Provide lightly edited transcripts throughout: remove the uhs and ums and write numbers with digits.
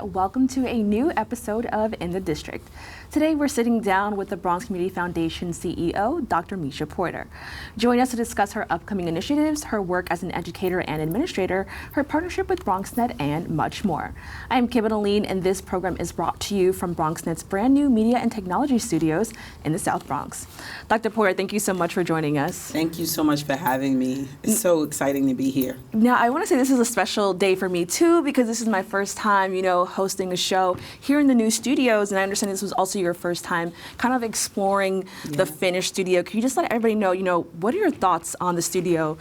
welcome to a new episode of In the District. Today we're sitting down with the Bronx Community Foundation CEO, Dr. Meisha Porter. Join us to discuss her upcoming initiatives, her work as an educator and administrator, her partnership with BronxNet, and much more. I am Kibin Alleyne, and this program is brought to you from BronxNet's brand new media and technology studios in the South Bronx. Dr. Porter, thank you so much for joining us. Thank you so much for having me. It's so exciting to be here. Now, I want to say this is a special day for me too, because this is my first time, hosting a show here in the new studios, and I understand this was also your first time kind of exploring the finished studio. Can you just let everybody know, what are your thoughts on the studio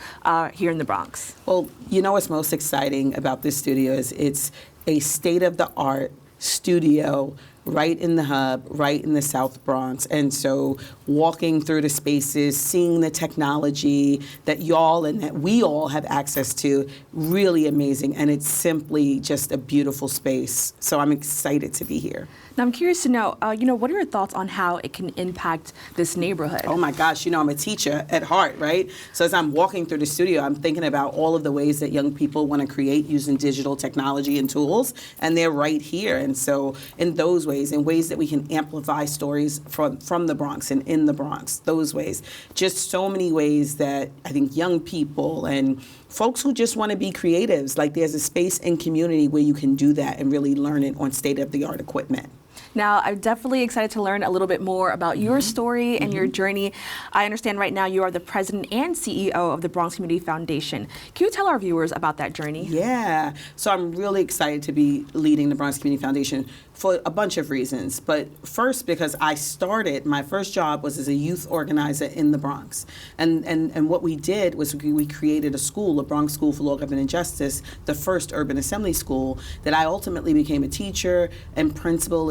here in the Bronx? Well, what's most exciting about this studio is it's a state-of-the-art studio right in the hub, right in the South Bronx. And so walking through the spaces, seeing the technology that y'all and that we all have access to, really amazing. And it's simply just a beautiful space. So I'm excited to be here. Now, I'm curious to know, what are your thoughts on how it can impact this neighborhood? Oh my gosh, I'm a teacher at heart, right? So as I'm walking through the studio, I'm thinking about all of the ways that young people want to create using digital technology and tools, and they're right here. And so in those ways, in ways that we can amplify stories from the Bronx and in the Bronx, those ways, just so many ways that I think young people and folks who just want to be creatives, like there's a space in community where you can do that and really learn it on state-of-the-art equipment. Now, I'm definitely excited to learn a little bit more about your story and your journey. I understand right now you are the president and CEO of the Bronx Community Foundation. Can you tell our viewers about that journey? Yeah, so I'm really excited to be leading the Bronx Community Foundation for a bunch of reasons. But first, because my first job was as a youth organizer in the Bronx. And what we did was we created a school, a Bronx School for Law, Government, and Justice, the first urban assembly school that I ultimately became a teacher and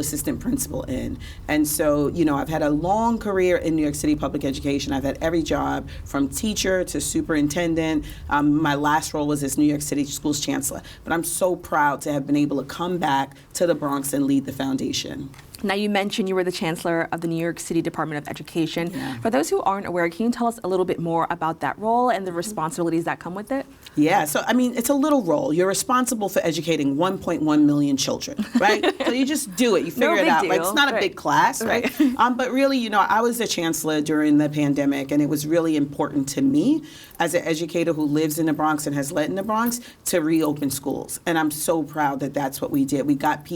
assistant principal in. And so, I've had a long career in New York City public education. I've had every job from teacher to superintendent. My last role was as New York City Schools Chancellor. But I'm so proud to have been able to come back to the Bronx and lead the foundation. Now, you mentioned you were the chancellor of the New York City Department of Education. Yeah. For those who aren't aware, can you tell us a little bit more about that role and the responsibilities that come with it? Yeah, so it's a little role. You're responsible for educating 1.1 million children, right? So you just do it. You figure it out. Deal. Like, it's not a big class, right? But really, I was a chancellor during the pandemic, and it was really important to me as an educator who lives in the Bronx and has led in the Bronx to reopen schools. And I'm so proud that that's what we did. We got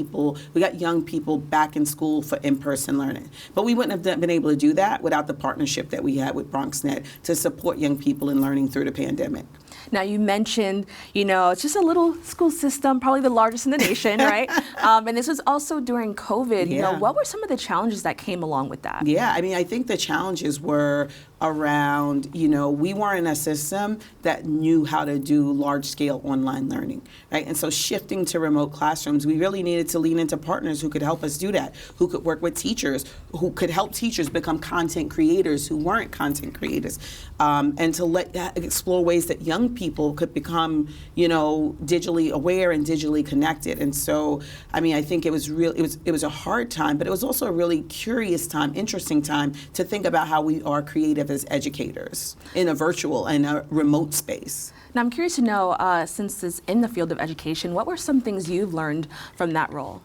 young people back in school for in-person learning. But we wouldn't have been able to do that without the partnership that we had with BronxNet to support young people in learning through the pandemic. Now, you mentioned, it's just a little school system, probably the largest in the nation, right? And this was also during COVID. Yeah. What were some of the challenges that came along with that? Yeah, I think the challenges were around, we weren't a system that knew how to do large-scale online learning, right? And so shifting to remote classrooms, we really needed to lean into partners who could help us do that, who could work with teachers, who could help teachers become content creators who weren't content creators, and to explore ways that young people could become, digitally aware and digitally connected. And so, I think it was a hard time, but it was also a really curious time, interesting time to think about how we are creative as educators in a virtual and a remote space. Now, I'm curious to know, since it's in the field of education, what were some things you've learned from that role?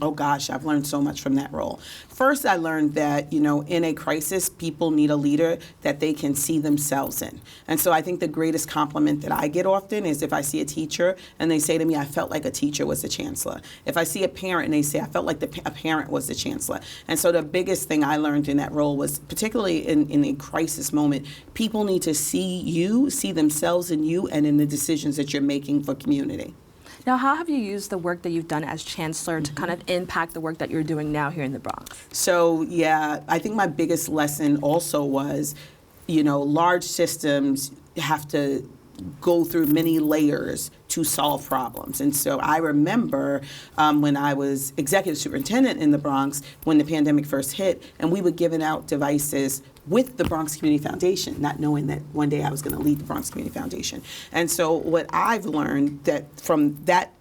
Oh gosh, I've learned so much from that role. First, I learned that, in a crisis, people need a leader that they can see themselves in. And so I think the greatest compliment that I get often is if I see a teacher and they say to me, I felt like a teacher was the chancellor. If I see a parent and they say, I felt like a parent was the chancellor. And so the biggest thing I learned in that role was, particularly in a crisis moment, people need to see themselves in you and in the decisions that you're making for community. Now, how have you used the work that you've done as chancellor to kind of impact the work that you're doing now here in the Bronx? So, yeah, I think my biggest lesson also was, large systems have to go through many layers to solve problems. And so I remember when I was executive superintendent in the Bronx, when the pandemic first hit, and we were giving out devices with the Bronx Community Foundation, not knowing that one day I was going to lead the Bronx Community Foundation. And so what I've learned that from that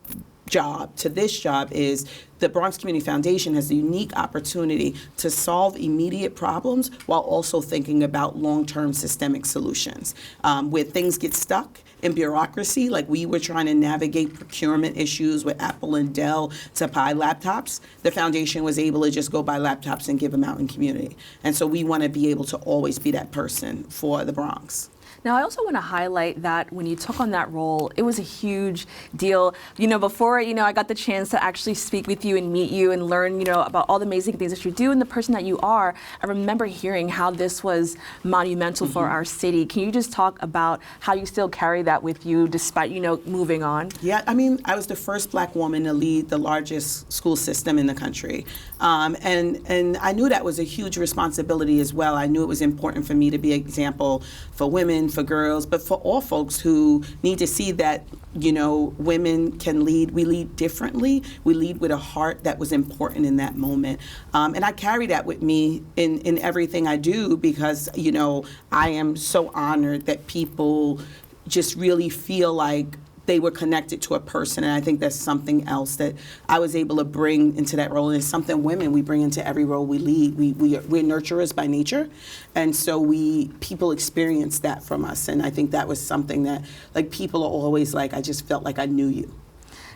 job to this job is the Bronx Community Foundation has the unique opportunity to solve immediate problems while also thinking about long-term systemic solutions. Where things get stuck in bureaucracy, like we were trying to navigate procurement issues with Apple and Dell to buy laptops, the foundation was able to just go buy laptops and give them out in community. And so we want to be able to always be that person for the Bronx. Now, I also want to highlight that when you took on that role, it was a huge deal. Before, I got the chance to actually speak with you and meet you and learn, about all the amazing things that you do and the person that you are. I remember hearing how this was monumental for our city. Can you just talk about how you still carry that with you despite, moving on? Yeah, I was the first Black woman to lead the largest school system in the country. And I knew that was a huge responsibility as well. I knew it was important for me to be an example for women, for girls, but for all folks who need to see that, women can lead. We lead differently. We lead with a heart that was important in that moment. And I carry that with me in everything I do because, I am so honored that people just really feel like they were connected to a person, and I think that's something else that I was able to bring into that role, and it's something women we bring into every role we lead. We're nurturers by nature, and so people experience that from us, and I think that was something that people are always like, I just felt like I knew you.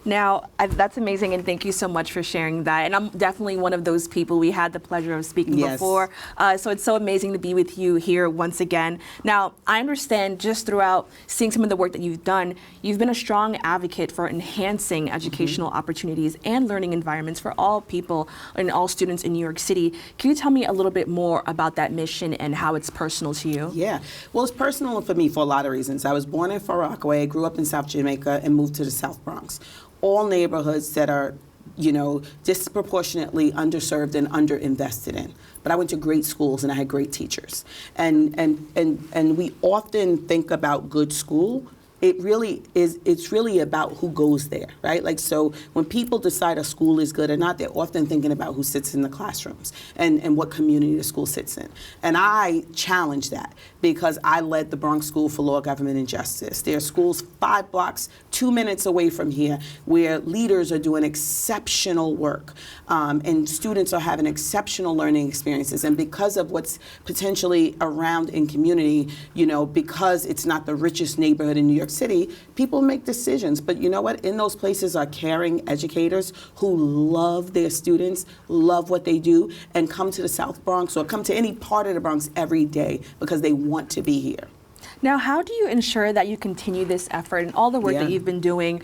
Now, that's amazing, and thank you so much for sharing that. And I'm definitely one of those people. We had the pleasure of speaking before, so it's so amazing to be with you here once again. Now, I understand just throughout seeing some of the work that you've done, you've been a strong advocate for enhancing educational opportunities and learning environments for all people and all students in New York City. Can you tell me a little bit more about that mission and how it's personal to you? Yeah, well, it's personal for me for a lot of reasons. I was born in Far Rockaway, grew up in South Jamaica, and moved to the South Bronx. All neighborhoods that are, disproportionately underserved and underinvested in. But I went to great schools and I had great teachers. And we often think about good school. It's really about who goes there, right? So when people decide a school is good or not, they're often thinking about who sits in the classrooms and what community the school sits in. And I challenge that because I led the Bronx School for Law, Government, and Justice. There are schools 5 blocks, 2 minutes away from here where leaders are doing exceptional work and students are having exceptional learning experiences. And because of what's potentially around in community, because it's not the richest neighborhood in New York City, people make decisions. But you know what? In those places are caring educators who love their students, love what they do, and come to the South Bronx or come to any part of the Bronx every day because they want to be here. Now, how do you ensure that you continue this effort and all the work that you've been doing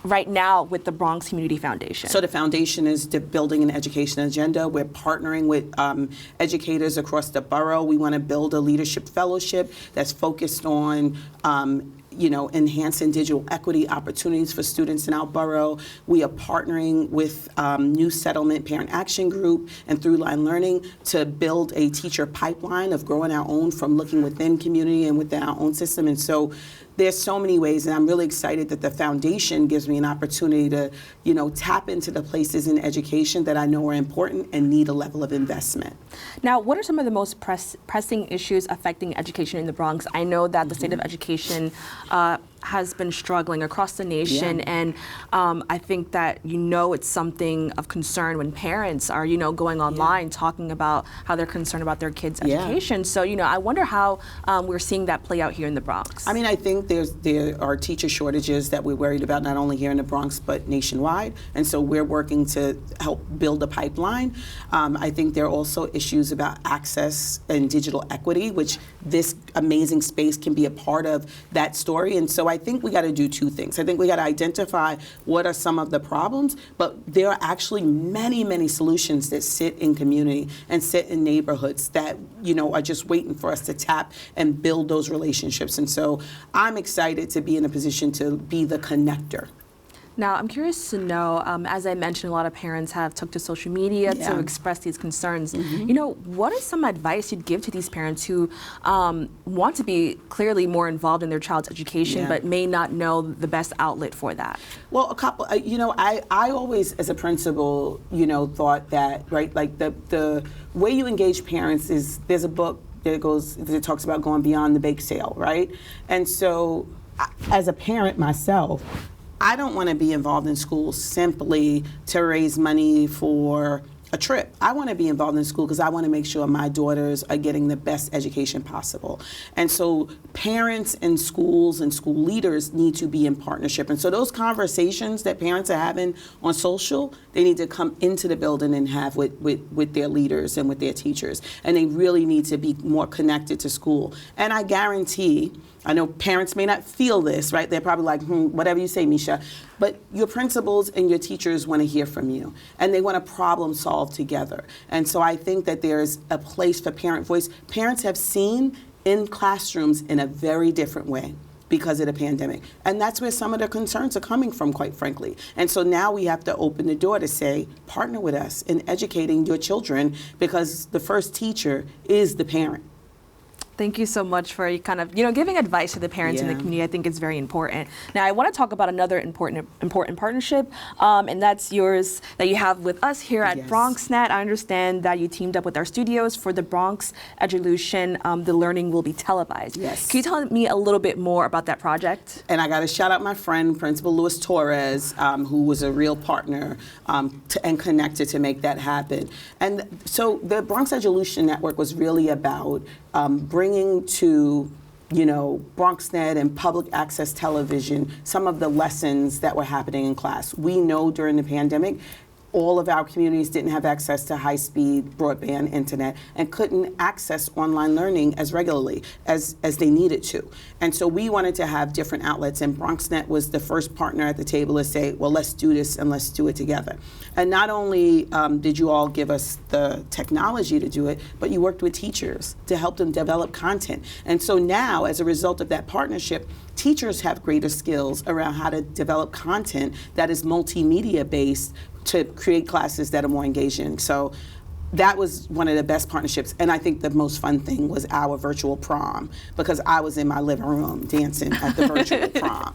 right now with the Bronx Community Foundation? So the foundation is building an education agenda. We're partnering with educators across the borough. We want to build a leadership fellowship that's focused on enhancing digital equity opportunities for students in our borough. We are partnering with New Settlement Parent Action Group and Throughline Learning to build a teacher pipeline of growing our own from looking within community and within our own system. And so there's so many ways, and I'm really excited that the foundation gives me an opportunity to, tap into the places in education that I know are important and need a level of investment. Now, what are some of the most pressing issues affecting education in the Bronx? I know that the state of education has been struggling across the nation, and I think that it's something of concern when parents are going online talking about how they're concerned about their kids' education. So I wonder how we're seeing that play out here in the Bronx. I think there are teacher shortages that we're worried about not only here in the Bronx but nationwide, and so we're working to help build a pipeline. I think there are also issues about access and digital equity, which this amazing space can be a part of that story. And so I think we got to do 2 things. I think we got to identify what are some of the problems, but there are actually many, many solutions that sit in community and sit in neighborhoods that, are just waiting for us to tap and build those relationships. And so I'm excited to be in a position to be the connector. Now, I'm curious to know, as I mentioned, a lot of parents have took to social media to express these concerns. What is some advice you'd give to these parents who want to be clearly more involved in their child's education but may not know the best outlet for that? Well, a couple, I always, as a principal, thought that, right, the way you engage parents is, there's a book that talks about going beyond the bake sale, right? And so, as a parent myself, I don't want to be involved in schools simply to raise money for a trip. I want to be involved in school because I want to make sure my daughters are getting the best education possible. And so parents and schools and school leaders need to be in partnership. And so those conversations that parents are having on social, they need to come into the building and have with their leaders and with their teachers. And they really need to be more connected to school. And I guarantee, I know parents may not feel this, right? They're probably like, whatever you say, Meisha. But your principals and your teachers want to hear from you, and they want to problem solve together. And so I think that there's a place for parent voice. Parents have seen in classrooms in a very different way because of the pandemic. And that's where some of the concerns are coming from, quite frankly. And so now we have to open the door to say, partner with us in educating your children, because the first teacher is the parent. Thank you so much for kind of, giving advice to the parents in the community. I think it's very important. Now, I want to talk about another important partnership, and that's yours that you have with us here at BronxNet. I understand that you teamed up with our studios for the Bronx Education. The learning will be televised. Yes. Can you tell me a little bit more about that project? And I got to shout out my friend, Principal Luis Torres, who was a real partner and connected to make that happen. And so the Bronx Education Network was really about bringing to BronxNet and public access television some of the lessons that were happening in class. We know during the pandemic, all of our communities didn't have access to high-speed broadband internet and couldn't access online learning as regularly as they needed to. And so we wanted to have different outlets, and BronxNet was the first partner at the table to say, well, let's do this and let's do it together. And not only did you all give us the technology to do it, but you worked with teachers to help them develop content. And so now, as a result of that partnership, teachers have greater skills around how to develop content that is multimedia based to create classes that are more engaging. So that was one of the best partnerships. And I think the most fun thing was our virtual prom, because I was in my living room dancing at the virtual prom.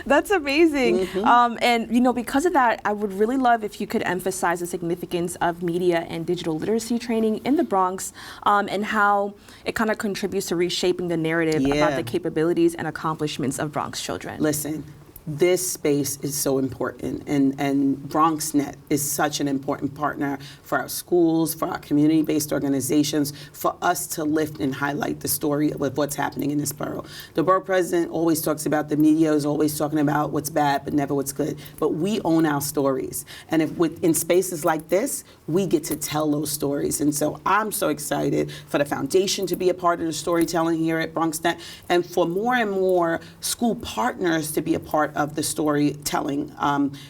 That's amazing. And because of that, I would really love if you could emphasize the significance of media and digital literacy training in the Bronx, and how it kind of contributes to reshaping the narrative about the capabilities and accomplishments of Bronx children. Listen, this space is so important, and BronxNet is such an important partner for our schools, for our community-based organizations, for us to lift and highlight the story of what's happening in this borough. The borough president always talks about, the media is always talking about what's bad but never what's good, but we own our stories. And in spaces like this, we get to tell those stories. And so I'm so excited for the foundation to be a part of the storytelling here at BronxNet, and for more and more school partners to be a part of the storytelling.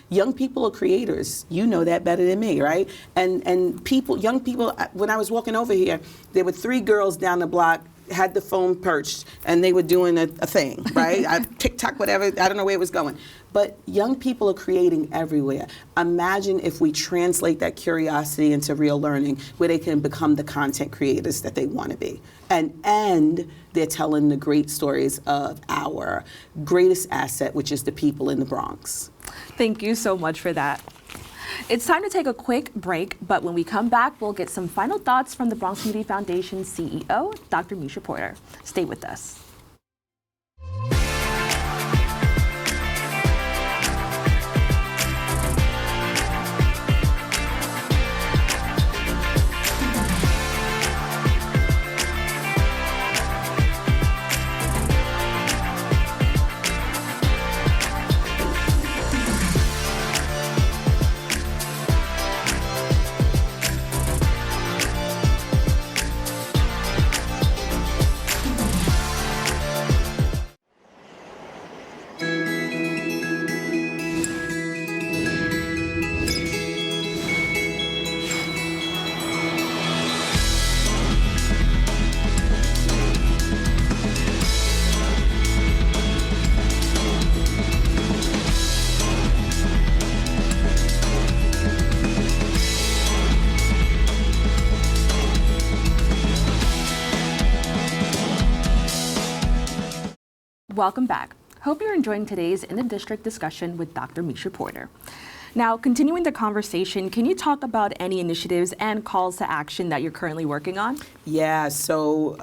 Young people are creators. You know that better than me, right? And young people, when I was walking over here, there were 3 girls down the block, had the phone perched, and they were doing a thing, right? TikTok, whatever, I don't know where it was going. But young people are creating everywhere. Imagine if we translate that curiosity into real learning, where they can become the content creators that they want to be. And they're telling the great stories of our greatest asset, which is the people in the Bronx. Thank you so much for that. It's time to take a quick break, but when we come back, we'll get some final thoughts from the Bronx Community Foundation CEO, Dr. Meisha Porter. Stay with us. Welcome back. Hope you're enjoying today's In the District discussion with Dr. Meisha Porter. Now, continuing the conversation, can you talk about any initiatives and calls to action that you're currently working on? Yeah, so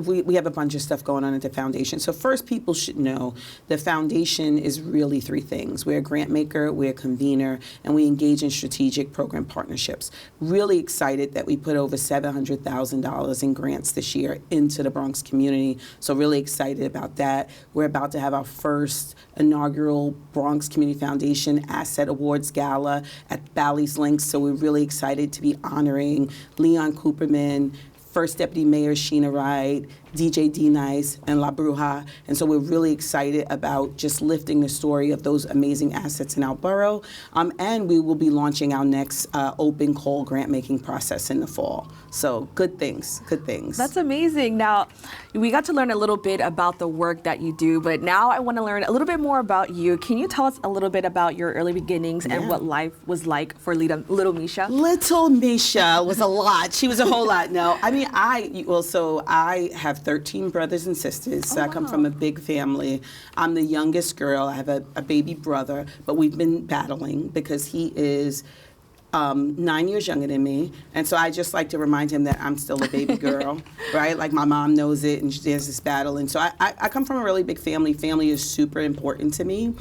we have a bunch of stuff going on at the foundation. So first, people should know the foundation is really three things. We're a grant maker, we're a convener, and we engage in strategic program partnerships. Really excited that we put over $700,000 in grants this year into the Bronx community. So really excited about that. We're about to have our first inaugural Bronx Community Foundation Asset Awards Gala at Bally's Links. So we're really excited to be honoring Leon Cooperman, First Deputy Mayor Sheena Wright, DJ D-Nice, and La Bruja. And so we're really excited about just lifting the story of those amazing assets in our borough. And we will be launching our next open call grant making process in the fall. So good things, good things. That's amazing. Now, we got to learn a little bit about the work that you do, but now I want to learn a little bit more about you. Can you tell us a little bit about your early beginnings and what life was like for little Meisha? Little Meisha was a lot. She was a whole lot. No, I mean, I have 13 brothers and sisters, so I come from a big family. I'm the youngest girl. I have a baby brother, but we've been battling because he is 9 years younger than me, and so I just like to remind him that I'm still a baby girl, right? Like my mom knows it, and there's this battle. And so I come from a really big family. Family is super important to me.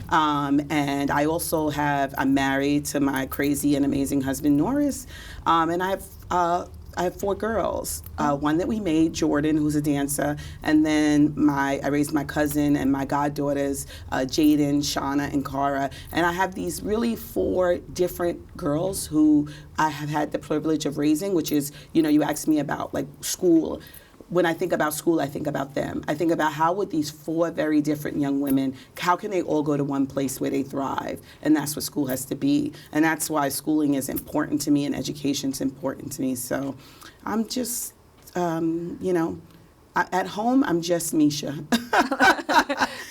And I'm married to my crazy and amazing husband, Norris, and I have 4 girls, one that we made, Jordan, who's a dancer, and then I raised my cousin and my goddaughters, Jaden, Shauna, and Cara, and I have these really 4 different girls who I have had the privilege of raising, which is, you asked me about like school. When I think about school, I think about them. I think about how would these 4 very different young women, how can they all go to one place where they thrive? And that's what school has to be. And that's why schooling is important to me and education's important to me. So I'm just, at home, I'm just Meisha.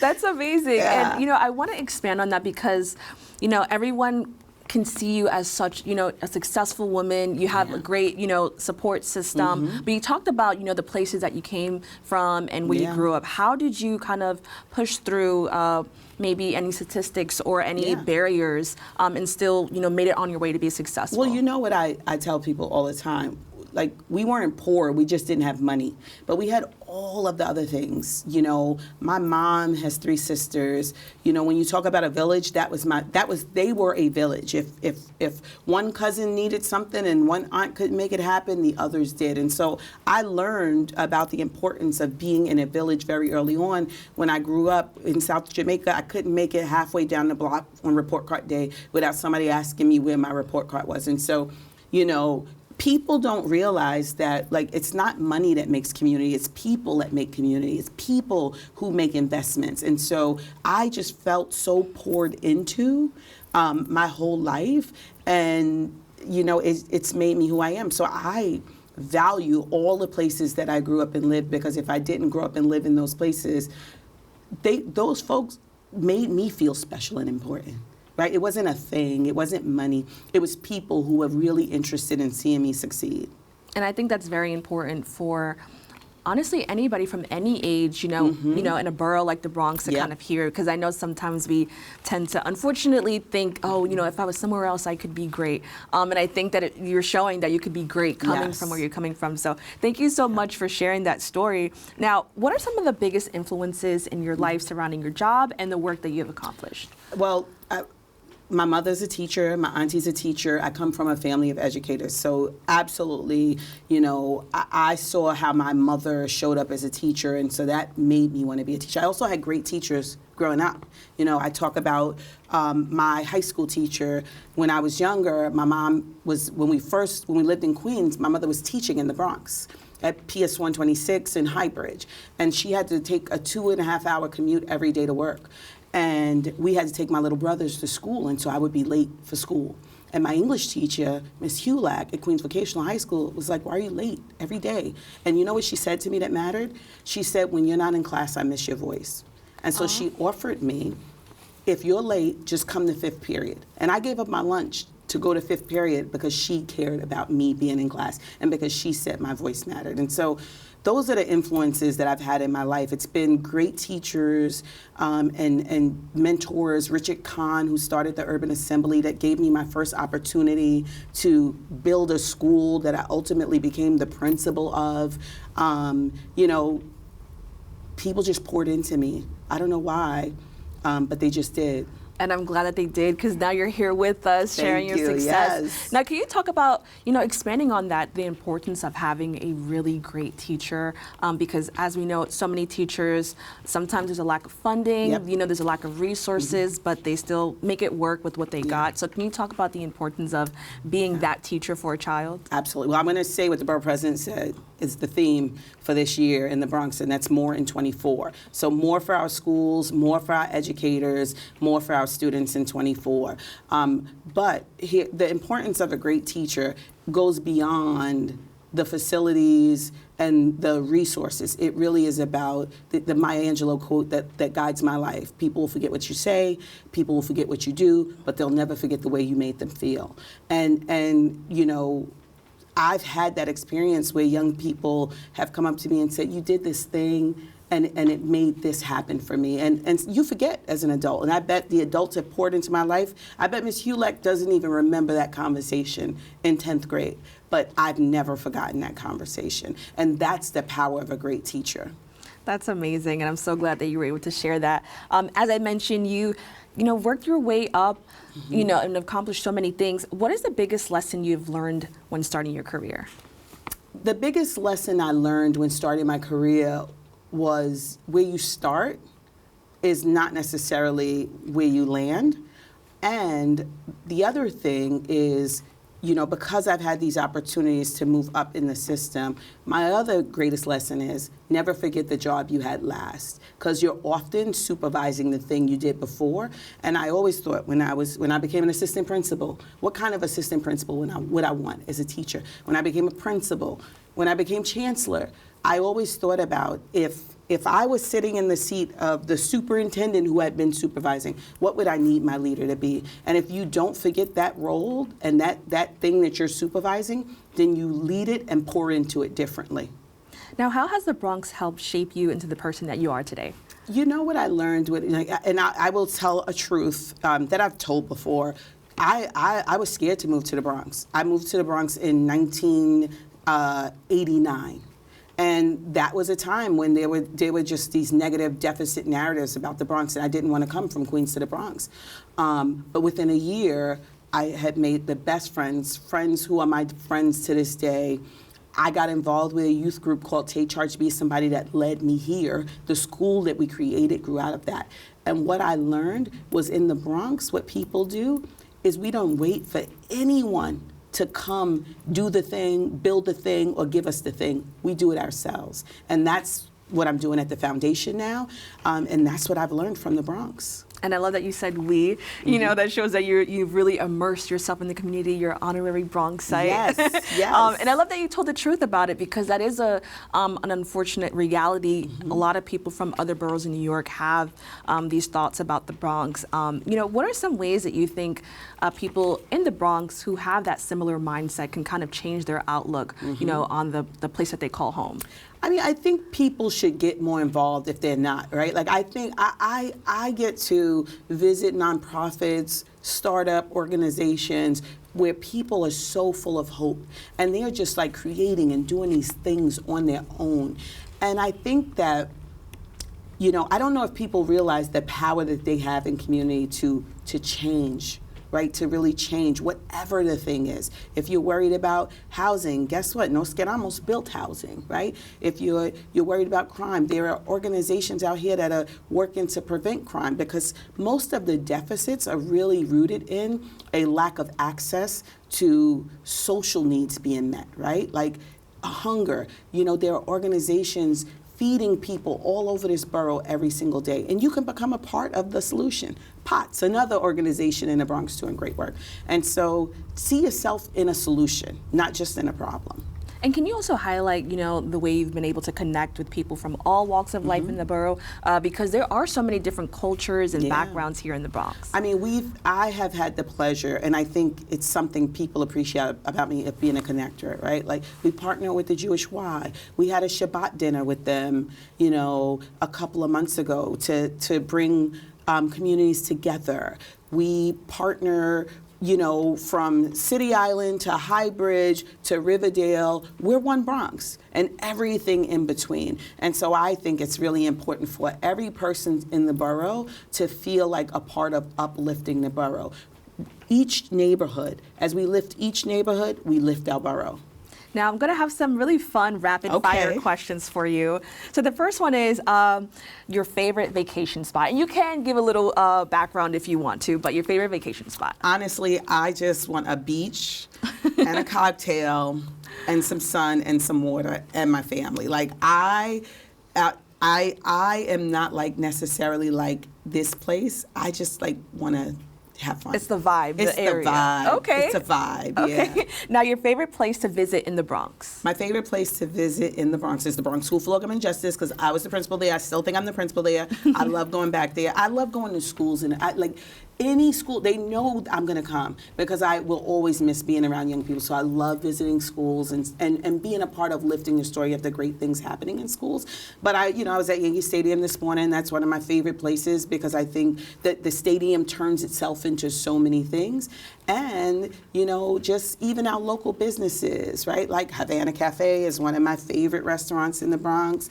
That's amazing. Yeah. And, I want to expand on that because, everyone can see you as such, a successful woman. You have a great, support system. But you talked about, the places that you came from and where you grew up. How did you kind of push through maybe any statistics or any barriers and still, made it on your way to be successful? Well, you know what I tell people all the time? Like, we weren't poor, we just didn't have money. But we had all of the other things. My mom has 3 sisters. When you talk about a village, they were a village. If one cousin needed something and one aunt couldn't make it happen, the others did. And so I learned about the importance of being in a village very early on. When I grew up in South Jamaica, I couldn't make it halfway down the block on report card day without somebody asking me where my report card was. And so, people don't realize that, like, it's not money that makes community, it's people that make community, it's people who make investments. And so I just felt so poured into my whole life, and, it's made me who I am. So I value all the places that I grew up and lived, because if I didn't grow up and live in those places, those folks made me feel special and important. Right? It wasn't a thing. It wasn't money. It was people who were really interested in seeing me succeed. And I think that's very important for, honestly, anybody from any age, in a borough like the Bronx to kind of hear, because I know sometimes we tend to unfortunately think, if I was somewhere else, I could be great. And I think that you're showing that you could be great coming from where you're coming from. So thank you so much for sharing that story. Now, what are some of the biggest influences in your life surrounding your job and the work that you have accomplished? Well, my mother's a teacher, my auntie's a teacher. I come from a family of educators. So absolutely, I saw how my mother showed up as a teacher, and so that made me want to be a teacher. I also had great teachers growing up. I talk about my high school teacher. When I was younger, my mom was, when we lived in Queens, my mother was teaching in the Bronx at PS 126 in Highbridge. And she had to take a 2.5-hour commute every day to work. And we had to take my little brothers to school, and so I would be late for school. And my English teacher, Miss Hulack at Queens Vocational High School, was like, "Why are you late every day?" And you know what she said to me that mattered? She said, "When you're not in class, I miss your voice." And so she offered me, if you're late, just come to 5th period. And I gave up my lunch to go to 5th period because she cared about me being in class and because she said my voice mattered. And so those are the influences that I've had in my life. It's been great teachers and mentors. Richard Kahn, who started the Urban Assembly, that gave me my first opportunity to build a school that I ultimately became the principal of. You know, people just poured into me. I don't know why, but they just did. And I'm glad that they did, because now you're here with us, sharing your success. Yes. Now, can you talk about, you know, expanding on that, the importance of having a really great teacher? Because as we know, so many teachers, sometimes there's a lack of funding, Yep. you know, there's a lack of resources, but they still make it work with what they got. So can you talk about the importance of being that teacher for a child? Absolutely. Well, I'm going to say what the borough president said is the theme for this year in the Bronx, and that's more in 24. So more for our schools, more for our educators, more for our students in 24. But here, the importance of a great teacher goes beyond the facilities and the resources. It really is about the Maya Angelou quote that guides my life. People will forget what you say, people will forget what you do, but they'll never forget the way you made them feel. And you know, I've had that experience where young people have come up to me and said, you did this thing and it made this happen for me. And you forget as an adult. And I bet the adults have poured into my life. I bet Ms. Hulek doesn't even remember that conversation in 10th grade. But I've never forgotten that conversation. And that's the power of a great teacher. That's amazing, and I'm so glad that you were able to share that. As I mentioned, you worked your way up, you know, and accomplished so many things. What is the biggest lesson you've learned when starting your career? The biggest lesson I learned when starting my career was where you start is not necessarily where you land. And the other thing is, you know, because I've had these opportunities to move up in the system, my other greatest lesson is never forget the job you had last, because you're often supervising the thing you did before. And I always thought when I became an assistant principal, what kind of assistant principal would I want as a teacher? When I became a principal, when I became chancellor, I always thought about if I was sitting in the seat of the superintendent who had been supervising, what would I need my leader to be? And if you don't forget that role and that thing that you're supervising, then you lead it and pour into it differently. Now, how has the Bronx helped shape you into the person that you are today? You know what I learned, and I will tell a truth that I've told before. I was scared to move to the Bronx. I moved to the Bronx in 1989. And that was a time when there were just these negative deficit narratives about the Bronx, and I didn't want to come from Queens to the Bronx. But within a year, I had made the best friends who are my friends to this day. I got involved with a youth group called Take Charge Be, somebody that led me here. The school that we created grew out of that. And what I learned was in the Bronx, what people do is we don't wait for anyone to come do the thing, build the thing, or give us the thing. We do it ourselves. And that's what I'm doing at the foundation now, and that's what I've learned from the Bronx. And I love that you said we. You know, that shows that you've really immersed yourself in the community. You're honorary Bronxite. Yes, yes. And I love that you told the truth about it, because that is an unfortunate reality. A lot of people from other boroughs in New York have these thoughts about the Bronx. You know, what are some ways that you think people in the Bronx who have that similar mindset can kind of change their outlook, you know, on the place that they call home? I mean, I think people should get more involved if they're not, right? Like, I think I get to visit nonprofits, startup organizations where people are so full of hope, and they're just like creating and doing these things on their own. And I think that, you know, I don't know if people realize the power that they have in community to change, right? To really change whatever the thing is. If you're worried about housing, guess what? Nos Queramos built housing, right? If you're worried about crime, there are organizations out here that are working to prevent crime, because most of the deficits are really rooted in a lack of access to social needs being met, right? Like hunger. You know, there are organizations feeding people all over this borough every single day. And you can become a part of the solution. POTS, another organization in the Bronx doing great work. And so see yourself in a solution, not just in a problem. And can you also highlight, the way you've been able to connect with people from all walks of life in the borough? Because there are so many different cultures and backgrounds here in the Bronx. I mean, I have had the pleasure, and I think it's something people appreciate about me of being a connector, right? Like, we partner with the Jewish Y. We had a Shabbat dinner with them, a couple of months ago to bring communities together. We partner from City Island to High Bridge to Riverdale. We're one Bronx and everything in between. And so I think it's really important for every person in the borough to feel like a part of uplifting the borough. Each neighborhood, as we lift each neighborhood, we lift our borough. Now, I'm going to have some really fun rapid-fire questions for you. So the first one is your favorite vacation spot. And you can give a little background if you want to, but your favorite vacation spot. Honestly, I just want a beach and a cocktail and some sun and some water and my family. Like, I am not like necessarily like this place. I just like want to have fun. It's the vibe, it's the area. The vibe. Okay. It's a vibe, okay. Yeah. Now, your favorite place to visit in the Bronx? My favorite place to visit in the Bronx is the Bronx School for Law and Justice, because I was the principal there. I still think I'm the principal there. I love going back there. I love going to schools, and any school, they know I'm going to come because I will always miss being around young people. So I love visiting schools and being a part of lifting the story of the great things happening in schools. But I was at Yankee Stadium this morning. That's one of my favorite places because I think that the stadium turns itself into so many things. And, just even our local businesses, right? Like Havana Cafe is one of my favorite restaurants in the Bronx.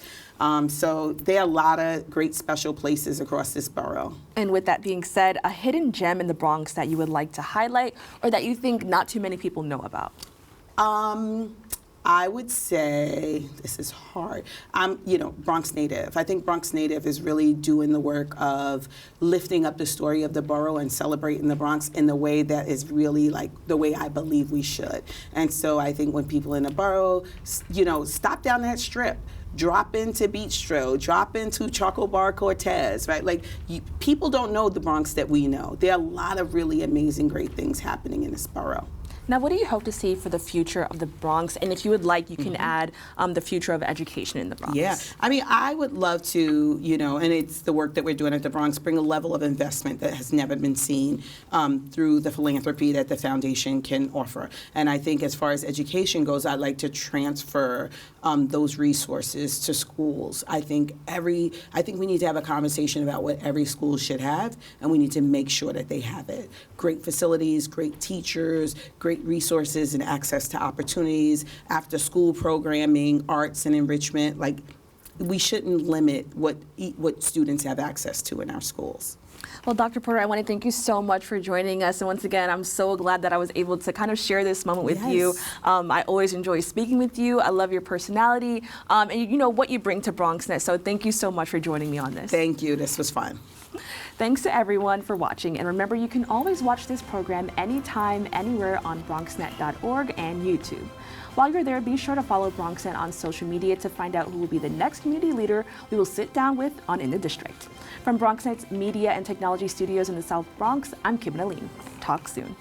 So there are a lot of great special places across this borough. And with that being said, a hidden gem in the Bronx that you would like to highlight or that you think not too many people know about? I would say, this is hard, I'm, Bronx native. I think Bronx native is really doing the work of lifting up the story of the borough and celebrating the Bronx in the way that is really like the way I believe we should. And so I think when people in the borough, stop down that strip, drop into Bistro, drop into Chocolate Bar Cortez, right? Like, people don't know the Bronx that we know. There are a lot of really amazing, great things happening in this borough. Now, what do you hope to see for the future of the Bronx? And if you would like, you can add the future of education in the Bronx. Yeah, I mean, I would love to, and it's the work that we're doing at the Bronx, bring a level of investment that has never been seen through the philanthropy that the foundation can offer. And I think as far as education goes, I'd like to transfer those resources to schools. I think we need to have a conversation about what every school should have, and we need to make sure that they have it. Great facilities, great teachers, great resources and access to opportunities, after school programming, arts and enrichment. Like, we shouldn't limit what students have access to in our schools. Well, Dr. Porter, I want to thank you so much for joining us. And once again, I'm so glad that I was able to kind of share this moment with you. I always enjoy speaking with you. I love your personality and what you bring to BronxNet. So thank you so much for joining me on this. Thank you. This was fun. Thanks to everyone for watching. And remember, you can always watch this program anytime, anywhere on BronxNet.org and YouTube. While you're there, be sure to follow BronxNet on social media to find out who will be the next community leader we will sit down with on In the District. From BronxNet's Media and Technology Studios in the South Bronx, I'm Kibin Alleyne. Talk soon.